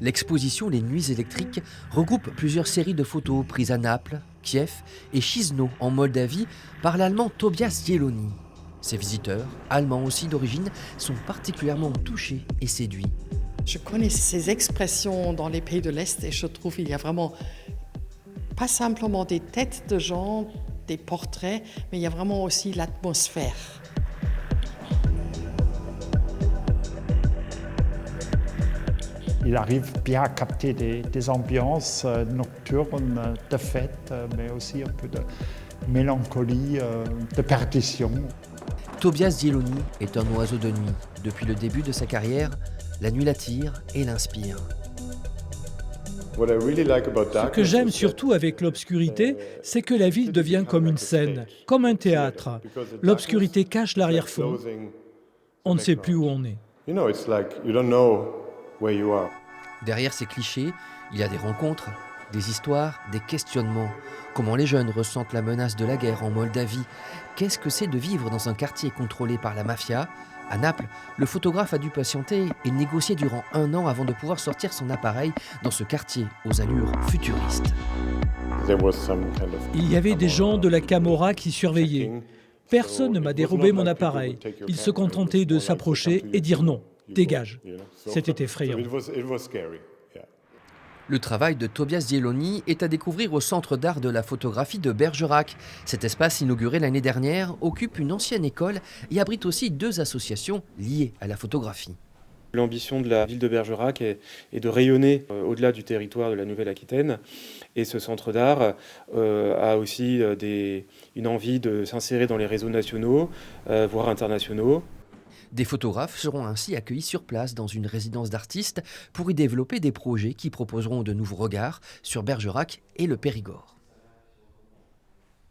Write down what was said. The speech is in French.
L'exposition Les Nuits électriques regroupe plusieurs séries de photos prises à Naples, Kiev et Chisinau en Moldavie par l'allemand Tobias Zielony. Ces visiteurs, allemands aussi d'origine, sont particulièrement touchés et séduits. Je connais ces expressions dans les pays de l'Est et je trouve qu'il y a vraiment pas simplement des têtes de gens, des portraits, mais il y a vraiment aussi l'atmosphère. Il arrive bien à capter des ambiances nocturnes de fête, mais aussi un peu de mélancolie, de perdition. Tobias Zielony est un oiseau de nuit. Depuis le début de sa carrière, la nuit l'attire et l'inspire. Ce que j'aime surtout avec l'obscurité, c'est que la ville devient comme une scène, comme un théâtre. L'obscurité cache l'arrière-fond. On ne sait plus où on est. Derrière ces clichés, il y a des rencontres, des histoires, des questionnements. Comment les jeunes ressentent la menace de la guerre en Moldavie? Qu'est-ce que c'est de vivre dans un quartier contrôlé par la mafia? À Naples, le photographe a dû patienter et négocier durant 1 an avant de pouvoir sortir son appareil dans ce quartier aux allures futuristes. Il y avait des gens de la Camorra qui surveillaient. Personne ne m'a dérobé mon appareil. Ils se contentaient de s'approcher et dire non, dégage. C'était effrayant. Le travail de Tobias Zielony est à découvrir au Centre d'art de la photographie de Bergerac. Cet espace, inauguré l'année dernière, occupe une ancienne école et abrite aussi 2 associations liées à la photographie. L'ambition de la ville de Bergerac est de rayonner au-delà du territoire de la Nouvelle-Aquitaine. Et ce centre d'art a aussi une envie de s'insérer dans les réseaux nationaux, voire internationaux. Des photographes seront ainsi accueillis sur place dans une résidence d'artistes pour y développer des projets qui proposeront de nouveaux regards sur Bergerac et le Périgord.